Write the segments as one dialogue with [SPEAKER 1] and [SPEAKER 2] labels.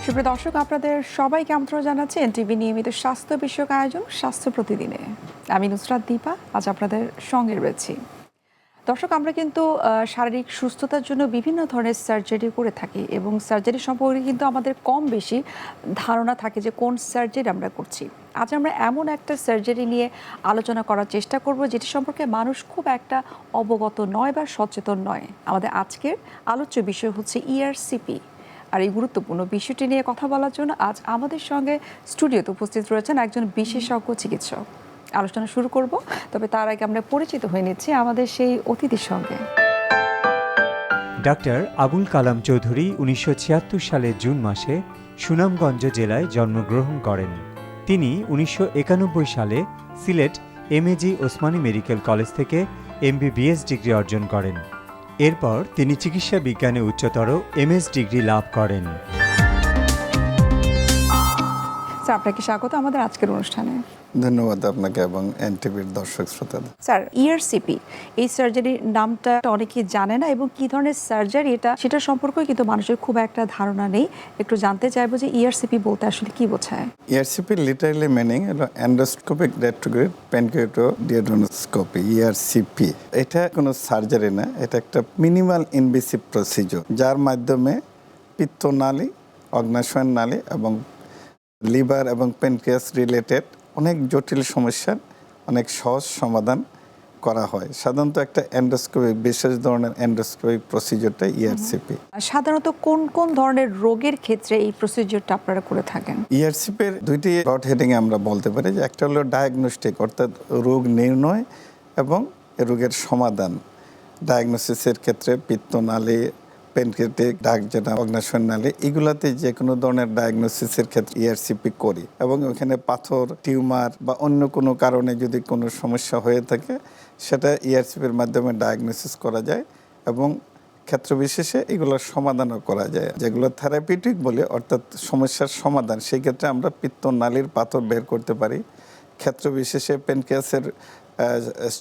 [SPEAKER 1] সুপ্রিয় দর্শক, আপনাদের সবাইকে আমন্ত্রণ জানাচ্ছি এনটিভি নিয়মিত স্বাস্থ্য বিষয়ক আয়োজন স্বাস্থ্য প্রতিদিনে। আমি নুসরাত দীপা আজ আপনাদের সঙ্গে রয়েছি। দর্শক, আমরা কিন্তু শারীরিক সুস্থতার জন্য বিভিন্ন ধরনের সার্জারি করে থাকি এবং সার্জারি সম্পর্কে কিন্তু আমাদের কম বেশি ধারণা থাকে যে কোন সার্জারি আমরা করছি। আজ আমরা এমন একটা সার্জারি নিয়ে আলোচনা করার চেষ্টা করব যেটি সম্পর্কে মানুষ খুব একটা অবগত নয় বা সচেতন নয়। আমাদের আজকের আলোচ্য বিষয় হচ্ছে ইআরসিপি। আর এই গুরুত্বপূর্ণ বিষয়টি নিয়ে কথা বলার জন্য আজ আমাদের সঙ্গে স্টুডিওতে উপস্থিত রয়েছেন একজন বিশেষজ্ঞ চিকিৎসক। আলোচনা শুরু করব, তবে তার আগে আমরা পরিচিত হয়ে নিচ্ছি আমাদের সেই অতিথির সঙ্গে।
[SPEAKER 2] ডাক্তার আবুল কালাম চৌধুরী 1976 সালের জুন মাসে সুনামগঞ্জ জেলায় জন্মগ্রহণ করেন। তিনি 1991 সালে Sylhet MAG Osmani medical college থেকে এমবিবিএস ডিগ্রি অর্জন করেন। এরপর তিনি চিকিৎসা বিজ্ঞানে উচ্চতর এমএস ডিগ্রি লাভ করেন।
[SPEAKER 1] স্যার, আপনাকে স্বাগত আমাদের আজকের অনুষ্ঠানে।
[SPEAKER 3] ধন্যবাদ আপনাকে এবং এনটিভির দর্শক শ্রোতাদের।
[SPEAKER 1] স্যার, ইআরসিপি এই সার্জারির নামটা অনেকেই জানে না এবং কী ধরনের সার্জারি এটা সেটা সম্পর্কেও কিন্তু মানুষের খুব একটা ধারণা নেই। একটু জানতে চাইবো যে ইআরসিপি বলতে আসলে কি বোঝায়?
[SPEAKER 3] ইআরসিপি লিটারালি মিনিং হলো এন্ডোস্কোপিক রেট্রোগ্রেড পেনক্রিয়াটোডিয়াড্রোস্কোপি, ইআরসিপি। এটা কোনো সার্জারি না, এটা একটা মিনিমাল ইনভেসিভ প্রসিডিউর যার মাধ্যমে পিত্তনালী, অগ্ন্যাশয় নালী এবং লিভার এবং পেনক্রিয়াস রিলেটেড অনেক জটিল সমস্যার অনেক সহজ সমাধান করা হয়। সাধারণত একটা এন্ডোস্কোপিক, বিশেষ ধরনের এন্ডোস্কোপিক প্রসিডিউরটা ইআরসিপি।
[SPEAKER 1] সাধারণত কোন কোন ধরনের রোগের ক্ষেত্রে এই প্রসিডিউরটা আপনারা করে থাকেন?
[SPEAKER 3] ইআরসিপির দুইটি ব্রড হেডিংয়ে আমরা বলতে পারি যে একটা হলো ডায়াগনস্টিক, অর্থাৎ রোগ নির্ণয় এবং রোগের সমাধান। ডায়াগনোসিসের ক্ষেত্রে পিত্তনালী, পেনক্রিয়াটিক ডাক যেটা অগ্ন্যাশয় নালী, এগুলাতে যে কোনো ধরনের ডায়াগনোসিসের ক্ষেত্রে ইআরসিপি করি এবং ওখানে পাথর, টিউমার বা অন্য কোনো কারণে যদি কোনো সমস্যা হয়ে থাকে সেটা ইআরসিপির মাধ্যমে ডায়াগনোসিস করা যায় এবং ক্ষেত্র বিশেষে এগুলোর সমাধানও করা যায়। যেগুলো থেরাপিউটিক বলে, অর্থাৎ সমস্যার সমাধান, সেই ক্ষেত্রে আমরা পিত্তনালীর পাথর বের করতে পারি। ক্ষেত্র বিশেষে পেনক্রিয়াসের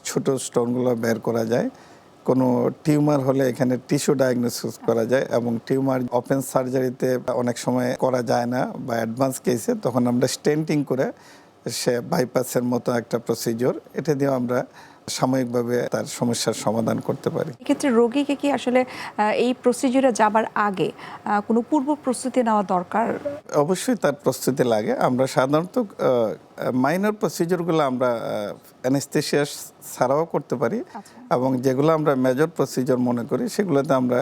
[SPEAKER 3] ছোট স্টোনগুলো বের করা যায়। কোনো টিউমার হলে এখানে টিস্যু ডায়াগনোসিস করা যায় এবং টিউমার ওপেন সার্জারিতে অনেক সময় করা যায় না বা অ্যাডভান্স কেসে, তখন আমরা স্টেন্টিং করে সে বাইপাসের মতো একটা প্রসিডিওর, এটা দিয়ে আমরা সাময়িকভাবে তার সমস্যার সমাধান করতে পারি।
[SPEAKER 1] এক্ষেত্রে রোগীকে কি আসলে এই প্রসিডিউরে যাবার আগে কোনো পূর্ব প্রস্তুতি নেওয়া দরকার?
[SPEAKER 3] অবশ্যই তার প্রস্তুতি লাগে। আমরা সাধারণত মাইনর প্রসিডিওরগুলো আমরা অ্যানেস্থেসিয়া ছাড়াও করতে পারি এবং যেগুলো আমরা মেজর প্রসিডিওর মনে করি সেগুলোতে আমরা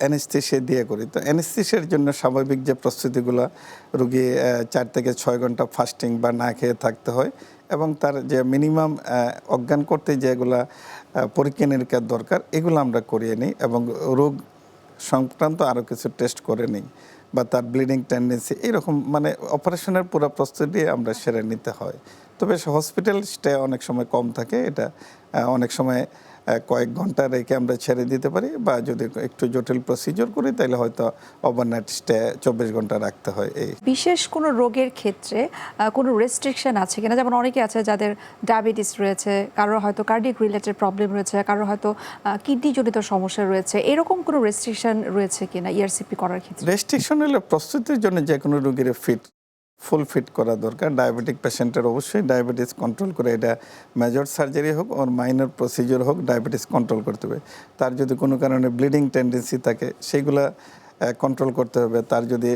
[SPEAKER 3] অ্যানেস্থেসিয়া দিয়ে করি। তো অ্যানেস্থেসিয়ার জন্য স্বাভাবিক যে প্রস্তুতিগুলো, রুগী 4 থেকে 6 ঘন্টা ফাস্টিং বা না খেয়ে থাকতে হয় এবং তার যে মিনিমাম অজ্ঞান করতে যেগুলা পরীক্ষা নিরীক্ষার দরকার এগুলো আমরা করিয়ে নিই এবং রোগ সংক্রান্ত আরও কিছু টেস্ট করে নিই বা তার ব্লিডিং টেন্ডেন্সি, এরকম মানে অপারেশনের পুরো প্রস্তুতি আমরা সেরে নিতে হয়। তবে হসপিটাল স্টে অনেক সময় কম থাকে, এটা অনেক সময় কয়েক ঘন্টা রেখে আমরা ছেড়ে দিতে পারি বা যদি একটু জটিল প্রসিডিওর করি তাহলে হয়তো ওভারনাইট স্টে 24 ঘন্টা রাখতে হয়। এই
[SPEAKER 1] বিশেষ কোনো রোগের ক্ষেত্রে কোনো রেস্ট্রিকশন আছে কিনা? যেমন অনেকে আছে যাদের ডায়াবেটিস রয়েছে, কারোর হয়তো কার্ডিয়াক রিলেটেড প্রবলেম রয়েছে, কারোর হয়তো কিডনি জনিত সমস্যা রয়েছে, এরকম কোনো রেস্ট্রিকশন রয়েছে কিনা ইআরসিপি করার ক্ষেত্রে?
[SPEAKER 3] রেস্ট্রিকশন হলে প্রস্তুতির জন্য যে কোনো রোগীর ফুল ফিট করা দরকার। ডায়াবেটিক পেশেন্টের অবশ্যই ডায়াবেটিস কন্ট্রোল করে, এটা মেজর সার্জারি হোক ওর মাইনর প্রসিডিওর হোক, ডায়াবেটিস কন্ট্রোল করতে হবে। তার যদি কোনো কারণে ব্লিডিং টেন্ডেন্সি থাকে সেইগুলা কন্ট্রোল করতে হবে। তার যদি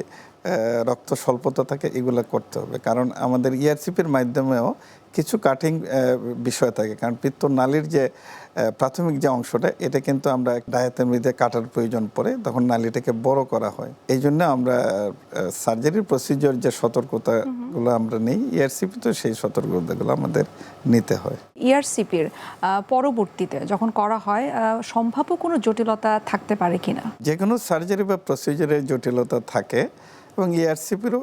[SPEAKER 3] রক্ত স্বল্পতা থাকে এগুলো করতে হবে, কারণ আমাদের ইআরসিপির মাধ্যমেও কিছু কাটিং বিষয় থাকে। কারণ পিত্তনালীর যে প্রাথমিক যে অংশটা, এটা কিন্তু আমরা ডায়াতের মধ্যে কাটার প্রয়োজন পড়ে, তখন নালীটাকে বড় করা হয়। এই জন্য আমরা সার্জারির প্রসিডিওর যে সতর্কতাগুলো আমরা নিই, ইআরসিপি তো সেই সতর্কতাগুলো আমাদের নিতে হয়।
[SPEAKER 1] ইআরসিপির পরবর্তীতে যখন করা হয় সম্ভাব্য কোনো জটিলতা থাকতে পারে কিনা?
[SPEAKER 3] যে কোনো সার্জারি বা প্রসিডিওরের জটিলতা থাকে এবং ইআরসিপিরও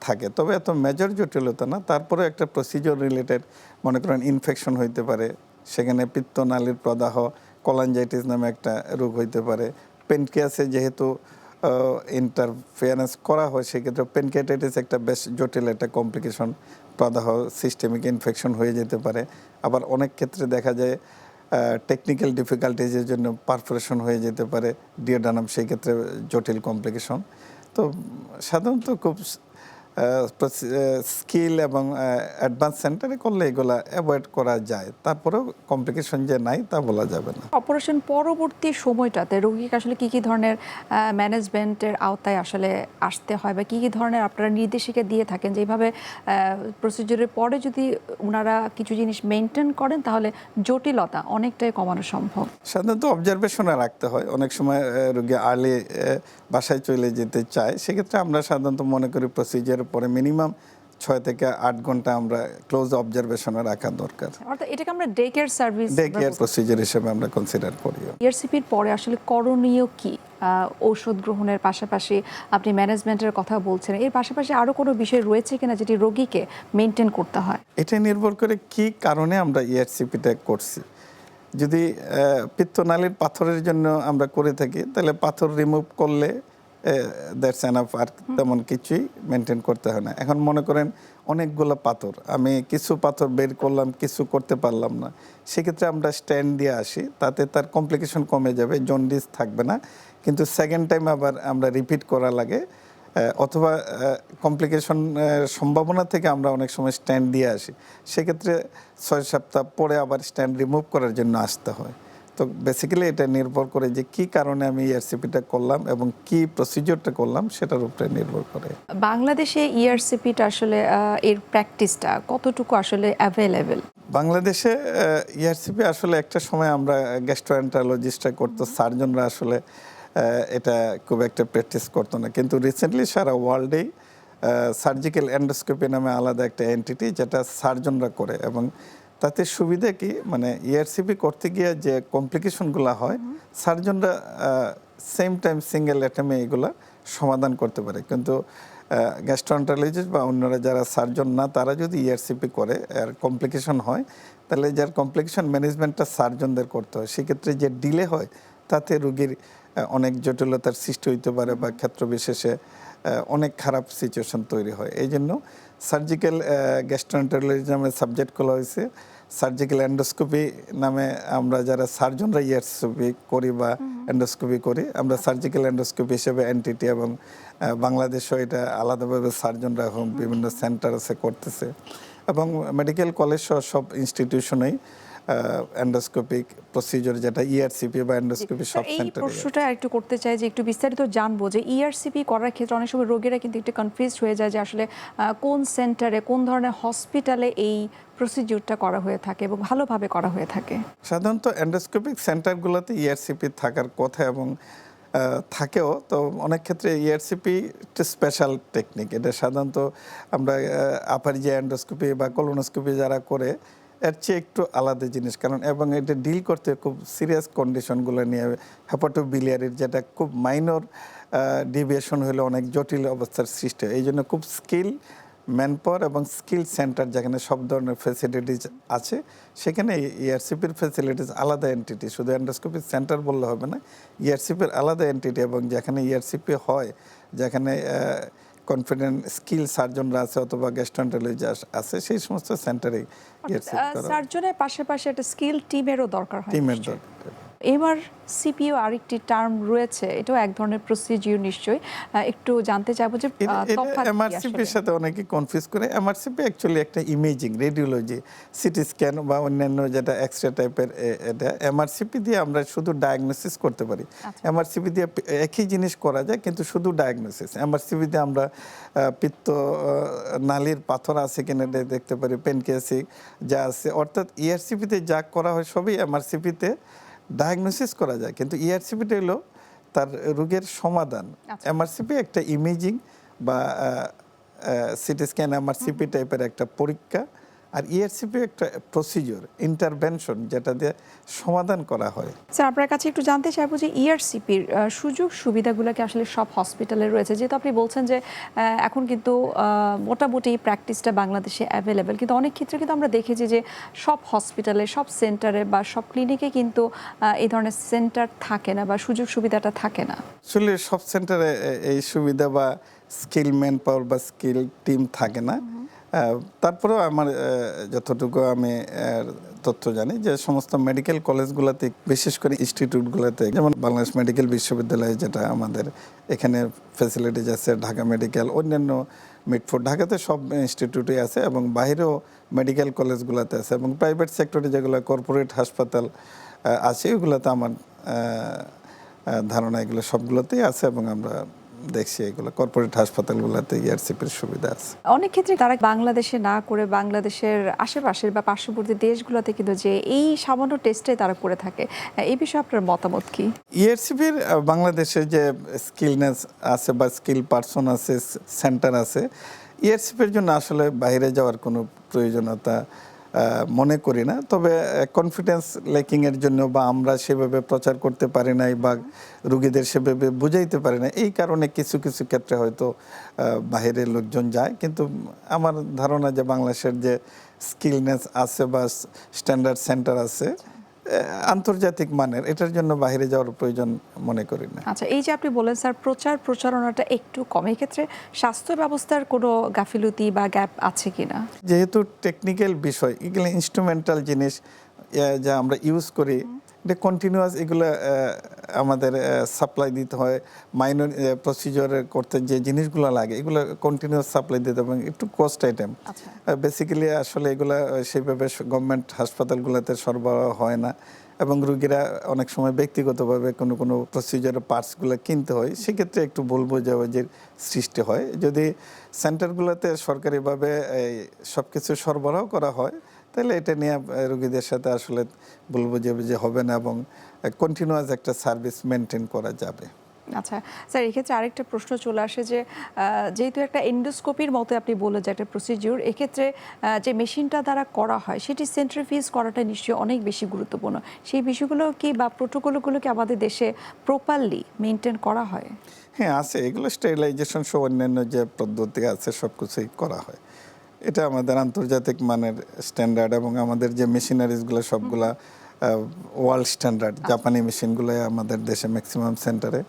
[SPEAKER 3] থাকে, তবে এত মেজর জটিলতা না। তারপরে একটা প্রসিডিওর রিলেটেড, মনে করেন ইনফেকশন হইতে পারে, সেখানে পিত্তনালীর প্রদাহ, কোলাঞ্জাইটিস নামে একটা রোগ হইতে পারে। পেনক্রিয়াসে যেহেতু ইন্টারফেয়ারেন্স করা হয়, সেক্ষেত্রে পেনক্রিয়াটাইটিস একটা বেশ জটিল একটা কমপ্লিকেশন, প্রদাহ, সিস্টেমিক ইনফেকশন হয়ে যেতে পারে। আবার অনেক ক্ষেত্রে দেখা যায় টেকনিক্যাল ডিফিকাল্টিজের জন্য পারফোরেশন হয়ে যেতে পারে ডিওডানাম, সেই ক্ষেত্রে জটিল কমপ্লিকেশন। তো সাধারণত খুব স্কিল এবং অ্যাডভান্স সেন্টারে করলে এগুলা অ্যাভয়েড করা যায়, তারপরেও কমপ্লিকেশন যে নাই তা বলা যাবে না।
[SPEAKER 1] অপারেশন পরবর্তী সময়টাতে রোগীকে আসলে কি ধরনের ম্যানেজমেন্টের আওতায় আসলে আসতে হয়, বা কি ধরনের আপনারা নির্দেশিকা দিয়ে থাকেন, যেভাবে প্রসিডিউরের পরে যদি ওনারা কিছু জিনিস মেনটেন করেন তাহলে জটিলতা অনেকটাই কমানো সম্ভব?
[SPEAKER 3] সাধারণত অবজারভেশনে রাখতে হয়। অনেক সময় রোগী আর্লি বাসায় চলে যেতে চায়, সেক্ষেত্রে আমরা সাধারণত মনে করি প্রসিজারের পরে মিনিমাম 6 থেকে 8 ঘন্টা আমরা ক্লোজ অবজারভেশনে রাখা দরকার।
[SPEAKER 1] অর্থাৎ এটাকে আমরা day care service,
[SPEAKER 3] day care procedure হিসেবে আমরা কনসিডার করি।
[SPEAKER 1] ইআরসিপির পরে আসলে করণীয় কি? ঔষধ গ্রহণের পাশাপাশি আপনি ম্যানেজমেন্টের কথা বলছেন, এর পাশাপাশি আরও কোনো বিষয় রয়েছে কিনা যেটি রোগীকে মেনটেন করতে হয়?
[SPEAKER 3] এটা নির্ভর করে কি কারণে আমরা ইআরসিপিটা করছি। যদি পিত্তনালীর পাথরের জন্য আমরা করে থাকি, তাহলে পাথর রিমুভ করলে দ্যাটস এনাফ, আর তেমন কিছুই মেনটেন করতে হয় না। এখন মনে করেন অনেকগুলো পাথর, আমি কিছু পাথর বের করলাম, কিছু করতে পারলাম না, সেক্ষেত্রে আমরা স্ট্যান্ড দিয়ে আসি, তাতে তার কমপ্লিকেশন কমে যাবে, জন্ডিস থাকবে না। কিন্তু সেকেন্ড টাইম আবার আমরা রিপিট করা লাগে, অথবা কমপ্লিকেশন সম্ভাবনা থেকে আমরা অনেক সময় স্ট্যান্ড দিয়ে আসি, সেক্ষেত্রে 6 সপ্তাহ পরে আবার স্ট্যান্ড রিমুভ করার জন্য আসতে হয়। তো বেসিক্যালি এটা নির্ভর করে যে কি কারণে আমি ইআরসিপিটা করলাম এবং কি প্রসিডিওরটা করলাম সেটার উপরে নির্ভর করে।
[SPEAKER 1] বাংলাদেশে ইআরসিপিটা আসলে এর প্র্যাকটিসটা কতটুকু আসলে অ্যাভেলেবেল?
[SPEAKER 3] বাংলাদেশে ইআরসিপি আসলে একটা সময় আমরা গ্যাস্ট্রোএন্টারোলজিস্টরা করতো, সার্জনরা আসলে এটা খুব একটা প্র্যাকটিস করতো না। কিন্তু রিসেন্টলি সারা ওয়ার্ল্ডেই সার্জিক্যাল এন্ডোস্কোপি নামে আলাদা একটা এন্টিটি, যেটা সার্জনরা করে, এবং তাতে সুবিধা কি, মানে ইআরসিপি করতে গিয়ে যে কমপ্লিকেশনগুলো হয় সার্জনরা সেম টাইম সিঙ্গেল অ্যাটেমে এগুলা সমাধান করতে পারে। কিন্তু গ্যাস্ট্রোএন্টারোলজিস্ট বা অন্যরা যারা সার্জন না, তারা যদি ইআরসিপি করে আর কমপ্লিকেশন হয়, তাহলে যার কমপ্লিকেশন ম্যানেজমেন্টটা সার্জনদের করতে হয়। সেক্ষেত্রে যে ডিলে হয় তাতে রোগীর অনেক জটিলতার সৃষ্টি হইতে পারে, বা ক্ষেত্র বিশেষে অনেক খারাপ সিচুয়েশন তৈরি হয়। এই জন্য সার্জিক্যাল গ্যাস্ট্রোএন্টারোলজি নামে সাবজেক্ট খোলা হয়েছে। সার্জিক্যাল এন্ডোস্কোপি নামে আমরা যারা সার্জনরা ইআরসিপি করি বা এন্ডোস্কোপি করি, আমরা সার্জিক্যাল এন্ডোস্কোপি হিসেবে এনটিটি, এবং বাংলাদেশেও এটা আলাদাভাবে সার্জনরা এখন বিভিন্ন সেন্টার আছে করতেছে, এবং মেডিকেল কলেজ সহ সব ইনস্টিটিউশনেই এন্ডোস্কোপিক প্রসিজার, যেটা ইআরসিপি বা এন্ডোস্কোপি সব
[SPEAKER 1] এই
[SPEAKER 3] সেন্টারে।
[SPEAKER 1] প্রশ্নটা একটু করতে চাই যে একটু বিস্তারিত জানবো যে ইআরসিপি করার ক্ষেত্রে অনেক সময় রোগীরা কিন্তু একটু কনফিউজ হয়ে যায় যে আসলে কোন সেন্টারে, কোন ধরনের হসপিটালে এই প্রসিডিউরটা করা হয়ে থাকে এবং ভালোভাবে করা হয়ে থাকে।
[SPEAKER 3] সাধারণত এন্ডোস্কোপিক সেন্টারগুলোতে ইআরসিপি থাকার কথা, এবং থাকেও। তো অনেক ক্ষেত্রে ইআরসিপি একটা স্পেশাল টেকনিক। এটা সাধারণত আমরা আপার যে এন্ডোস্কোপি বা কলোনোস্কোপি যারা করে, এর চেয়ে একটু আলাদা জিনিস, কারণ এবং এটা ডিল করতে খুব সিরিয়াস কন্ডিশনগুলো নিয়ে, হেপাটোবিলিয়ারির যেটা খুব মাইনর ডিভিয়েশন হলে অনেক জটিল অবস্থার সৃষ্টি হয়। এই জন্য খুব স্কিল ম্যানপাওয়ার এবং স্কিল সেন্টার, যেখানে সব ধরনের ফ্যাসিলিটিস আছে, সেখানে ইআরসিপির ফ্যাসিলিটিস আলাদা এন্টিটি, শুধু এন্ডোস্কোপিক সেন্টার বললে হবে না, ইআরসিপির আলাদা এন্টিটি, এবং যেখানে ইআরসিপি হয়, যেখানে কনফিডেন্ট স্কিল সার্জনরা আছে অথবা গ্যাস্ট্রোএন্টারোলজি আছে, সেই সমস্ত সেন্টারেই ইআরসিপি করা।
[SPEAKER 1] সার্জনের পাশাপাশি একটা স্কিল টিমেরও দরকার হয়।
[SPEAKER 3] টিমের দরকার।
[SPEAKER 1] এবার সিপিও আরেকটি টার্ম রয়েছে, এটাও এক ধরনের প্রসিডিউর নিশ্চয়ই, একটু জানতে চাইবো যে তফাৎ কি
[SPEAKER 3] এমআরসিপির
[SPEAKER 1] আসলে?
[SPEAKER 3] সাথে অনেকে কনফিউজ করে। এমআরসিপি অ্যাকচুয়ালি একটা ইমেজিং, রেডিওলজি, সিটি স্ক্যান বা অন্যান্য যেটা এক্সরে টাইপের, এটা এমআরসিপি দিয়ে আমরা শুধু ডায়াগনোসিস করতে পারি। এমআরসিপি দিয়ে একই জিনিস করা যায়, কিন্তু শুধু ডায়াগনোসিস। এমআরসিপি দিয়ে আমরা পিত্ত নালীর পাথর আছে কিনা দেখতে পারি, পেনক্রিয়াসিক যা আছে, অর্থাৎ ইআরসিপিতে যা করা হয় সবই এমআরসিপিতে ডায়াগনোসিস করা যায়, কিন্তু ইআরসিপিটা হলো তার রোগের সমাধান। এমআরসিপি একটা ইমেজিং বা সিটি স্ক্যান, এমআরসিপি টাইপের একটা পরীক্ষা, আর ইআরসিপি একটা প্রসিডিওর, ইন্টারভেনশন, যেটা দিয়ে সমাধান করা হয়।
[SPEAKER 1] স্যার, আপনার কাছে একটু জানতে চাইবো যে ইআরসিপির সুযোগ সুবিধাগুলো কি আসলে সব হসপিটালে রয়েছে? যেহেতু আপনি বলছেন যে এখন কিন্তু মোটামুটি এই প্র্যাকটিসটা বাংলাদেশে অ্যাভেলেবেল, কিন্তু অনেক ক্ষেত্রে কিন্তু আমরা দেখেছি যে সব হসপিটালে, সব সেন্টারে বা সব ক্লিনিকে কিন্তু এই ধরনের সেন্টার থাকে না বা সুযোগ সুবিধাটা থাকে না।
[SPEAKER 3] আসলে সব সেন্টারে এই সুবিধা বা স্কিল ম্যান পাওয়ার বা স্কিল টিম থাকে না। তারপরেও আমার যতটুকু আমি তথ্য জানি যে সমস্ত মেডিকেল কলেজগুলোতে, বিশেষ করে ইনস্টিটিউটগুলোতে, যেমন বাংলাদেশ মেডিকেল বিশ্ববিদ্যালয় যেটা আমাদের এখানে ফ্যাসিলিটিজ আছে, ঢাকা মেডিকেল, অন্যান্য মিডফোর্ড, ঢাকাতে সব ইনস্টিটিউটই আছে এবং বাইরেও মেডিকেল কলেজগুলোতে আছে, এবং প্রাইভেট সেক্টরে যেগুলো কর্পোরেট হাসপাতাল আছে ওইগুলোতে আমার ধারণা এগুলো সবগুলোতেই আছে, এবং আমরা দেখছি এগুলো কর্পোরেট হাসপাতালগুলোতে ERCPর সুবিধা আছে।
[SPEAKER 1] অনেক ক্ষেত্রে তারা বাংলাদেশে না করে বাংলাদেশের আশেপাশের বা পার্শ্ববর্তী দেশগুলোতে কিন্তু যে এই সামান্য টেস্টে তারা করে থাকে, এই বিষয়ে আপনার মতামত কি?
[SPEAKER 3] ERCPর বাংলাদেশে যে স্কিলনেস আছে বা স্কিল পারসন আছে, সেন্টার আছে, ERCPর জন্য আসলে বাইরে যাওয়ার কোনো প্রয়োজনীয়তা মনে করি না। তবে কনফিডেন্স ল্যাকিংয়ের জন্য বা আমরা সেভাবে প্রচার করতে পারি নাই বা রুগীদের সেভাবে বুঝাইতে পারি না, এই কারণে কিছু কিছু ক্ষেত্রে হয়তো বাইরের লোকজন যায়। কিন্তু আমার ধারণা যে বাংলাদেশের যে স্কিলনেস আছে বা স্ট্যান্ডার্ড সেন্টার আছে আন্তর্জাতিক মানের, এটার জন্য বাইরে যাওয়ার প্রয়োজন মনে করি না।
[SPEAKER 1] আচ্ছা, এই যে আপনি বলেন স্যার প্রচারণাটা একটু কম, এই ক্ষেত্রে স্বাস্থ্য ব্যবস্থার কোনো গাফিলতি বা গ্যাপ আছে কিনা?
[SPEAKER 3] যেহেতু টেকনিক্যাল বিষয়, এগুলো ইনস্ট্রুমেন্টাল জিনিস যা আমরা ইউজ করি, এটা কন্টিনিউয়াস, এগুলো আমাদের সাপ্লাই দিতে হয়। মাইনর প্রসিজার করতে যে জিনিসগুলো লাগে এগুলো কন্টিনিউয়াস সাপ্লাই দিতে হবে, এবং একটু কস্ট আইটেম। বেসিক্যালি আসলে এগুলো সেইভাবে গভর্নমেন্ট হাসপাতালগুলোতে সরবরাহ হয় না, এবং রুগীরা অনেক সময় ব্যক্তিগতভাবে কোনো কোনো প্রসিজারের পার্টসগুলো কিনতে হয়, সেক্ষেত্রে একটু ভুল বোঝাবুঝির সৃষ্টি হয়। যদি সেন্টারগুলোতে সরকারিভাবে সব কিছু সরবরাহ করা হয় তাহলে এটা নিয়ে রোগীদের সাথে আসলে ভুল বোঝাবুঝি হবে না, এবং কন্টিনিউয়াস একটা সার্ভিস মেনটেন করা যাবে।
[SPEAKER 1] আচ্ছা স্যার, এক্ষেত্রে আরেকটা প্রশ্ন চলে আসে যে যেহেতু একটা এন্ডোস্কোপির মতো আপনি বললেন যে একটা প্রসিডিউর, এক্ষেত্রে যে মেশিনটা দ্বারা করা হয় সেটি সেন্ট্রিফিউজ করাটা নিশ্চয়ই অনেক বেশি গুরুত্বপূর্ণ। সেই বিষয়গুলো কি বা প্রোটোকলগুলো কি আমাদের দেশে প্রপারলি মেনটেন করা হয়?
[SPEAKER 3] হ্যাঁ আছে, এগুলো স্টেরিলাইজেশন সহ অন্যান্য যে পদ্ধতি আছে সব কিছুই করা হয়। এটা আমাদের আন্তর্জাতিক মানের স্ট্যান্ডার্ড, এবং আমাদের যে মেশিনারিজগুলো সবগুলা ওয়ার্ল্ড স্ট্যান্ডার্ড। জাপানি মেশিনগুলো আমাদের দেশে ম্যাক্সিমাম সেন্টারে,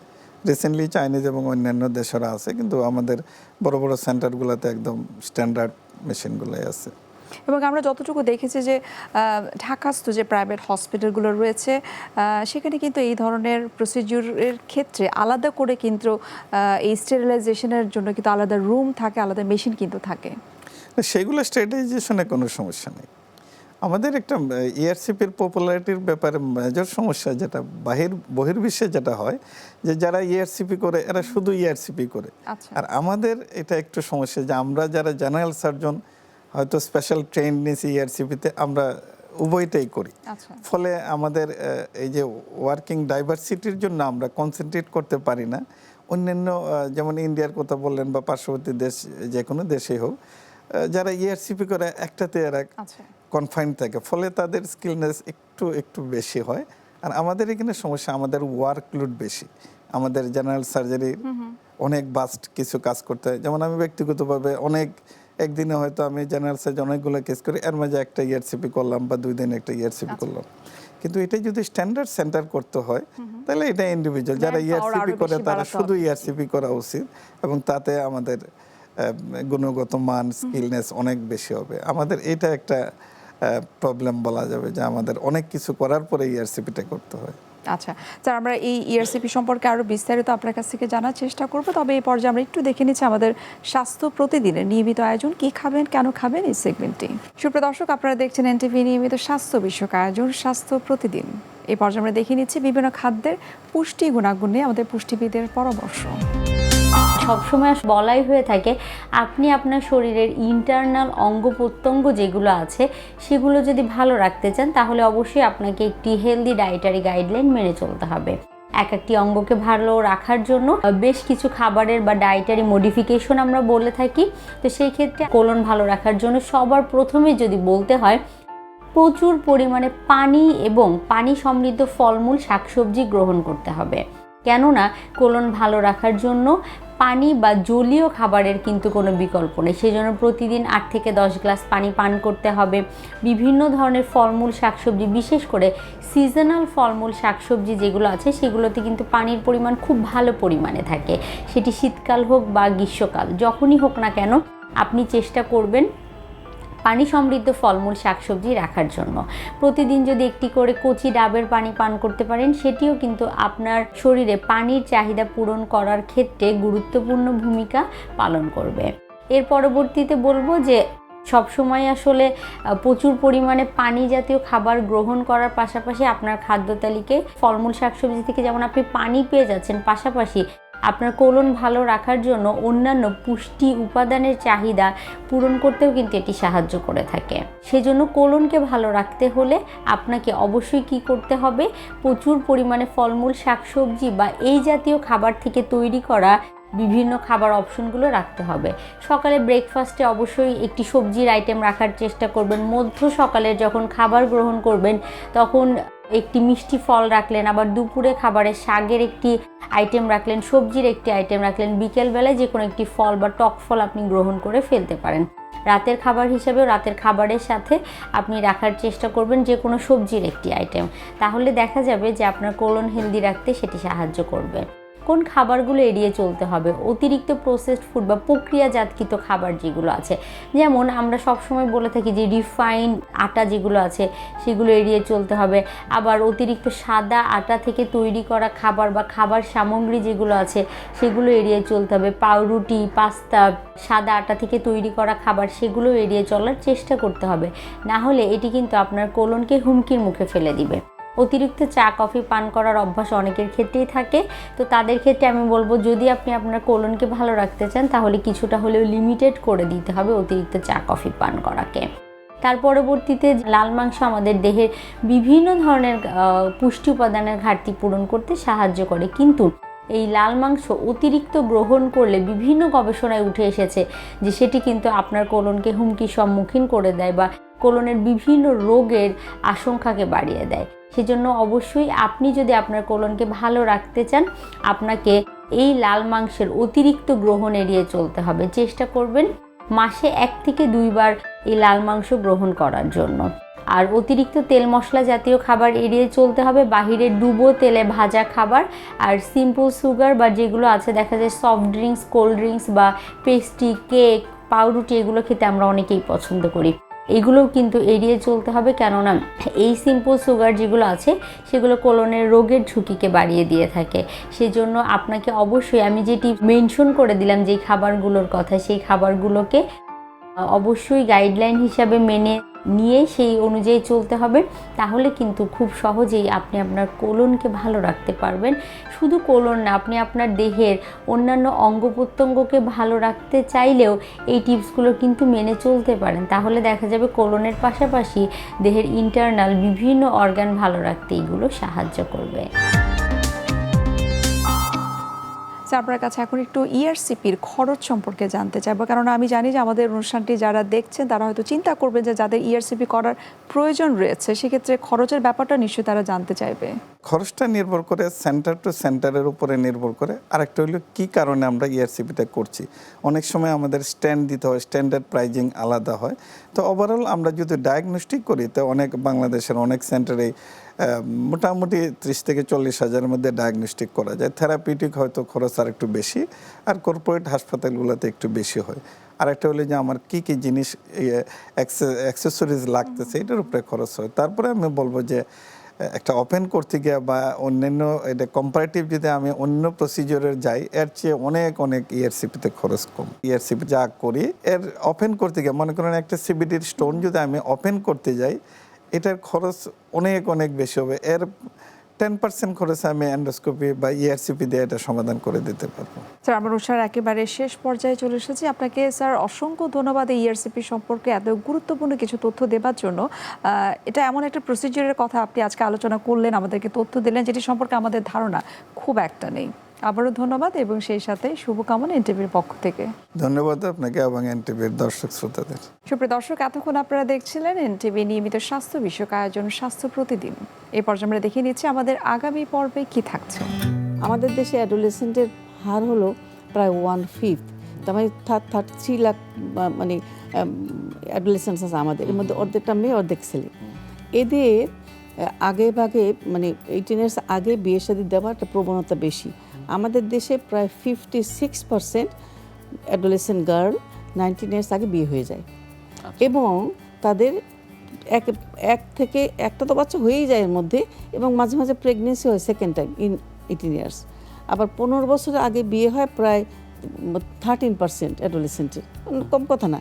[SPEAKER 3] রিসেন্টলি চাইনিজ এবং অন্যান্য দেশেরা আছে, কিন্তু আমাদের বড় বড় সেন্টারগুলোতে একদম স্ট্যান্ডার্ড মেশিনগুলোই আছে।
[SPEAKER 1] এবং আমরা যতটুকু দেখেছি যে ঢাকাস্থ যে প্রাইভেট হসপিটালগুলো রয়েছে সেখানে কিন্তু এই ধরনের প্রসিডিউরের ক্ষেত্রে আলাদা করে কিন্তু এই স্টেরিলাইজেশনের জন্য কিন্তু আলাদা রুম থাকে, আলাদা মেশিন কিন্তু থাকে।
[SPEAKER 3] সেগুলো স্টেরিলাইজেশনে কোনো সমস্যা নেই। আমাদের একটা ERCPর পপুলারিটির ব্যাপারে মেজর সমস্যা যেটা বহির্বিশ্বে যেটা হয়, যে যারা ERCP করে এরা শুধু ERCP করে। আর আমাদের এটা একটু সমস্যা যে আমরা যারা জেনারেল সার্জন হয়তো স্পেশাল ট্রেন নিয়েছি ERCPতে, আমরা উভয়টাই করি। ফলে আমাদের এই যে ওয়ার্কিং ডাইভার্সিটির জন্য আমরা কনসেন্ট্রেট করতে পারি না। অন্যান্য যেমন ইন্ডিয়ার কথা বললেন বা পার্শ্ববর্তী দেশ, যে কোনো দেশেই হোক, যারা ERCP করে একটাতে এরা কনফাইন্ড থাকে, ফলে তাদের স্কিলনেস একটু বেশি হয়। আর আমাদের এখানে সমস্যা, আমাদের ওয়ার্কলোড বেশি। আমাদের জেনারেল সার্জারি অনেক বাস্ট কিছু কাজ করতে হয়। যেমন আমি ব্যক্তিগতভাবে একদিনে হয়তো আমি জেনারেল সার্জারি অনেকগুলো কেস করি, এর মাঝে একটা ERCP করলাম বা 2 দিনে একটা ERCP করলাম। কিন্তু এটা যদি স্ট্যান্ডার্ড সেন্টার করতে হয় তাহলে এটা ইন্ডিভিজুয়াল যারা ERCP করে তারা শুধু ERCP করা উচিত, এবং তাতে আমাদের গুণগত মান, স্কিলনেস অনেক বেশি হবে। আমাদের এটা একটা প্রবলেম বলা যাবে যে আমাদের অনেক কিছু করার পরে ERCPটা করতে হয়।
[SPEAKER 1] আচ্ছা স্যার, আমরা এই ERCP সম্পর্কে আরও বিস্তারিত আপনার কাছ থেকে জানার চেষ্টা করব। তবে এই পর্যায়ে আমরা একটু দেখে নিচ্ছি আমাদের স্বাস্থ্য প্রতিদিনের নিয়মিত আয়োজন, কি খাবেন কেন খাবেন, এই সেগমেন্টটি। সুপ্রিয় দর্শক, আপনারা দেখছেন NTV নিয়মিত স্বাস্থ্য বিষয়ক আয়োজন স্বাস্থ্য প্রতিদিন। এই পর্যায়ে আমরা দেখে নিচ্ছি বিভিন্ন খাদ্যের পুষ্টি গুণাগুণ নিয়ে আমাদের পুষ্টিবিদের পরামর্শ।
[SPEAKER 4] সবসময় বলাই হয়ে থাকে আপনি আপনার শরীরের ইন্টারনাল অঙ্গ প্রত্যঙ্গ যেগুলো আছে সেগুলো যদি ভালো রাখতে চান তাহলে অবশ্যই আপনাকে একটি হেলদি ডায়েটারি গাইডলাইন মেনে চলতে হবে। একটি অঙ্গকে ভালো রাখার জন্য বেশ কিছু খাবারের বা ডায়েটারি মডিফিকেশন আমরা বলে থাকি। তো সেই ক্ষেত্রে কোলন ভালো রাখার জন্য সবার প্রথমে যদি বলতে হয় প্রচুর পরিমাণে পানি এবং পানি সমৃদ্ধ ফলমূল শাকসবজি গ্রহণ করতে হবে। কেননা কোলন ভালো রাখার জন্য পানি বা জলীয় খাবারের কিন্তু কোনো বিকল্প নেই। সেই জন্য প্রতিদিন 8 থেকে 10 গ্লাস পানি পান করতে হবে। বিভিন্ন ধরনের ফলমূল শাকসবজি, বিশেষ করে সিজনাল ফলমূল শাকসবজি যেগুলো আছে সেগুলোতে কিন্তু পানির পরিমাণ খুব ভালো পরিমাণে থাকে। সেটি শীতকাল হোক বা গ্রীষ্মকাল, যখনই হোক না কেন আপনি চেষ্টা করবেন পানি সমৃদ্ধ ফলমূল শাকসবজি রাখার জন্য। প্রতিদিন যদি একটি করে কচি ডাবের পানি পান করতে পারেন, সেটিও কিন্তু আপনার শরীরে পানির চাহিদা পূরণ করার ক্ষেত্রে গুরুত্বপূর্ণ ভূমিকা পালন করবে। এর পরবর্তীতে বলবো যে সবসময় আসলে প্রচুর পরিমাণে পানি জাতীয় খাবার গ্রহণ করার পাশাপাশি আপনার খাদ্য তালিকায় ফলমূল শাকসবজি থেকে যেমন আপনি পানি পেয়ে যাচ্ছেন, পাশাপাশি আপনার কোলন ভালো রাখার জন্য অন্যান্য পুষ্টি উপাদানের চাহিদা পূরণ করতেও কিন্তু এটি সাহায্য করে থাকে। সেজন্য কোলনকে ভালো রাখতে হলে আপনাকে অবশ্যই কি করতে হবে, প্রচুর পরিমাণে ফলমূল শাকসবজি বা এই জাতীয় খাবার থেকে তৈরি করা বিভিন্ন খাবার অপশনগুলো রাখতে হবে। সকালে ব্রেকফাস্টে অবশ্যই একটি সবজির আইটেম রাখার চেষ্টা করবেন। মধ্য সকালে যখন খাবার গ্রহণ করবেন তখন একটি মিষ্টি ফল রাখলেন, আবার দুপুরে খাবারে শাকের একটি আইটেম রাখলেন, সবজির একটি আইটেম রাখলেন, বিকেলবেলায় যে কোনো একটি ফল বা টক ফল আপনি গ্রহণ করে ফেলতে পারেন। রাতের খাবার হিসেবেও রাতের খাবারের সাথে আপনি রাখার চেষ্টা করবেন যে কোনো সবজির একটি আইটেম। তাহলে দেখা যাবে যে আপনার কোলন হেলদি রাখতে সেটি সাহায্য করবে। কোন খাবারগুলো এড়িয়ে চলতে হবে, অতিরিক্ত প্রসেসড ফুড বা প্রক্রিয়াজাতকৃত খাবার যেগুলো আছে, যেমন আমরা সবসময় বলে থাকি যে রিফাইন্ড আটা যেগুলো আছে সেগুলো এড়িয়ে চলতে হবে। আবার অতিরিক্ত সাদা আটা থেকে তৈরি করা খাবার বা খাবার সামগ্রী যেগুলো আছে সেগুলো এড়িয়ে চলতে হবে। পাউরুটি, পাস্তা, সাদা আটা থেকে তৈরি করা খাবার সেগুলো এড়িয়ে চলার চেষ্টা করতে হবে, না হলে এটি কিন্তু আপনার কোলনকে হুমকির মুখে ফেলে দিবে। অতিরিক্ত চা কফি পান করার অভ্যাস অনেকের ক্ষেত্রেই থাকে, তো তাদের ক্ষেত্রে আমি বলবো যদি আপনি আপনার কোলনকে ভালো রাখতে চান তাহলে কিছুটা হলেও লিমিটেড করে দিতে হবে অতিরিক্ত চা কফি পান করাকে। তার পরবর্তীতে লাল মাংস আমাদের দেহের বিভিন্ন ধরনের পুষ্টি উপাদানের ঘাটতি পূরণ করতে সাহায্য করে, কিন্তু এই লাল মাংস অতিরিক্ত গ্রহণ করলে বিভিন্ন গবেষণায় উঠে এসেছে যে সেটি কিন্তু আপনার কোলনকে হুমকির সম্মুখীন করে দেয় বা কোলনের বিভিন্ন রোগের আশঙ্কাকে বাড়িয়ে দেয়। সেজন্য অবশ্যই আপনি যদি আপনার কোলনকে ভালো রাখতে চান আপনাকে এই লাল মাংসের অতিরিক্ত গ্রহণ এড়িয়ে চলতে হবে। চেষ্টা করবেন মাসে 1 থেকে 2 বার এই লাল মাংস গ্রহণ করার জন্য। আর অতিরিক্ত তেল মশলা জাতীয় খাবার এড়িয়ে চলতে হবে, বাহিরে ডুবো তেলে ভাজা খাবার আর সিম্পল সুগার বা যেগুলো আছে দেখা যায় সফট ড্রিঙ্কস, কোল্ড ড্রিঙ্কস বা পেস্ট্রি, কেক, পাউরুটি এগুলো খেতে আমরা অনেকেই পছন্দ করি, এগুলোও কিন্তু এড়িয়ে চলতে হবে। কেননা এই সিম্পল সুগার যেগুলো আছে সেগুলো কোলনের রোগের ঝুঁকিকে বাড়িয়ে দিয়ে থাকে। সেজন্য আপনাকে অবশ্যই আমি যেটি মেনশন করে দিলাম যেই খাবারগুলোর কথা, সেই খাবারগুলোকে অবশ্যই গাইডলাইন হিসাবে মেনে নিয়ে সেই অনুযায়ী চলতে হবে। তাহলে কিন্তু খুব সহজেই আপনি আপনার কোলনকে ভালো রাখতে পারবেন। শুধু কোলন না, আপনি আপনার দেহের অন্যান্য অঙ্গ প্রত্যঙ্গকে ভালো রাখতে চাইলেও এই টিপসগুলো কিন্তু মেনে চলতে পারেন। তাহলে দেখা যাবে কোলনের পাশাপাশি দেহের ইন্টারনাল বিভিন্ন অর্গান ভালো রাখতে এগুলো সাহায্য করবে।
[SPEAKER 1] আপনার কাছে এখন একটু ইআরসিপির খরচ সম্পর্কে জানতে চাইবো, কারণ আমি জানি যে আমাদের অনুষ্ঠানটি যারা দেখছেন তারা হয়তো চিন্তা করবেন যে যাদের ইআরসিপি করার প্রয়োজন রয়েছে সেক্ষেত্রে খরচের ব্যাপারটা নিশ্চয়ই তারা জানতে চাইবে।
[SPEAKER 3] খরচটা নির্ভর করে সেন্টার টু সেন্টারের উপরে নির্ভর করে। আরেকটা হলো কী কারণে আমরা ইআরসিপিটা করছি। অনেক সময় আমাদের স্ট্যান্ড দিতে হয়, স্ট্যান্ডার্ড প্রাইজিং আলাদা হয়। তো ওভারঅল আমরা যদি ডায়াগনস্টিক করি তো অনেক বাংলাদেশের অনেক সেন্টারে মোটামুটি 30 থেকে 40 হাজারের মধ্যে ডায়াগনস্টিক করা যায়। থেরাপিউটিক হয়তো খরচ আর একটু বেশি, আর কর্পোরেট হাসপাতালগুলোতে একটু বেশি হয়। আরেকটা হলো যে আমার কী কী জিনিস অ্যাক্সেসরিজ লাগতেছে এটার উপরে খরচ হয়। তারপরে আমি বলবো যে একটা ওপেন করতে গিয়ে বা অন্যান্য এটা কম্পারেটিভ যদি আমি অন্য প্রসিজিওরের যাই এর চেয়ে অনেক অনেক ইআরসিপিতে খরচ কম। ইআরসিপি যা করি এর ওপেন করতে গিয়ে মনে করেন একটা সিবিডির স্টোন যদি আমি ওপেন করতে যাই এটার খরচ অনেক অনেক বেশি হবে। এর 10% খরচে আমি এন্ডোস্কোপি বা ইআরসিপি দিয়ে এটা সমাধান করে দিতে পারবো।
[SPEAKER 1] স্যার আমরা অনুষ্ঠান একেবারে শেষ পর্যায়ে চলে এসেছি। আপনাকে স্যার অসংখ্য ধন্যবাদ এই ইআরসিপি সম্পর্কে এত গুরুত্বপূর্ণ কিছু তথ্য দেওয়ার জন্য। এটা এমন একটা প্রসিজিওরের কথা আপনি আজকে আলোচনা করলেন, আমাদেরকে তথ্য দিলেন যেটি সম্পর্কে আমাদের ধারণা খুব একটা নেই। আবারও ধন্যবাদ এবং সেই সাথে শুভকামনা এনটিভির পক্ষ থেকে।
[SPEAKER 3] ধন্যবাদ আপনাকে এবং এনটিভির দর্শক শ্রোতাদের।
[SPEAKER 1] সুপ্রিয় দর্শক, এতক্ষণ আপনারা দেখছিলেন এনটিভি নিয়মিত স্বাস্থ্য বিষয়ক আয়োজন স্বাস্থ্য প্রতিদিন। এই পর্যায়ে আমরা দেখে নিচ্ছি আমাদের আগামী পর্বে কি থাকছে।
[SPEAKER 5] আমাদের দেশে অ্যাডোলেসেন্টের হার হলো প্রায় 1/5, তার মানে 33 লাখ মানে অ্যাডোলেসেন্টস আছে আমাদের, এর মধ্যে অর্ধেকটা মেয়ে অর্ধেক ছেলে। এদের আগে ভাগে মানে 18 ইয়ার্স আগে বিয়ে শাদী দেওয়ার একটা প্রবণতা বেশি। আমাদের দেশে প্রায় 56% অ্যাডোলেসেন্ট গার্ল 19 ইয়ার্স আগে বিয়ে হয়ে যায়। এবং তাদের এক থেকে একটা তো বাচ্চা হয়েই যায় এর মধ্যে, এবং মাঝে মাঝে প্রেগনেন্সি হয় সেকেন্ড টাইম ইন 18 ইয়ার্স। আবার 15 বছরের আগে বিয়ে হয় প্রায় 13% অ্যাডোলেসেন্টের, কম কথা না।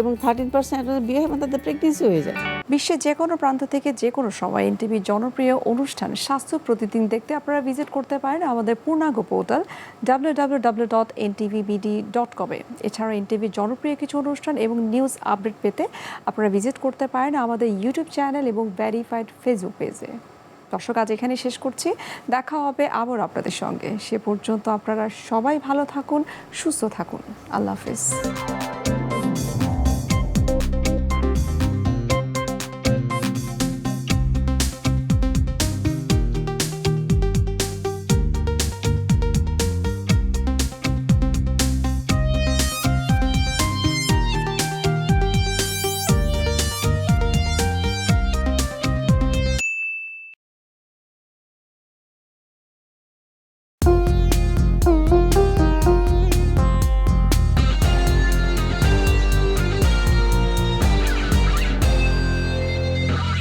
[SPEAKER 5] এবং 13% বিয়ে হয় মানে তাদের প্রেগনেন্সি হয়ে যায়।
[SPEAKER 1] বিশ্বের যে কোনো প্রান্ত থেকে যে কোনো সময় এনটিভির জনপ্রিয় অনুষ্ঠান স্বাস্থ্য প্রতিদিন দেখতে আপনারা ভিজিট করতে পারেন আমাদের পূর্ণাঙ্গ পোর্টাল www.ntvbd.com এ। এছাড়াও এনটিভির জনপ্রিয় কিছু অনুষ্ঠান এবং নিউজ আপডেট পেতে আপনারা ভিজিট করতে পারেন আমাদের ইউটিউব চ্যানেল এবং ভেরিফাইড ফেসবুক পেজে। দর্শক, আজ এখানে শেষ করছি, দেখা হবে আবার আপনাদের সঙ্গে। সে পর্যন্ত আপনারা সবাই ভালো থাকুন, সুস্থ থাকুন। আল্লাহ হাফেজ।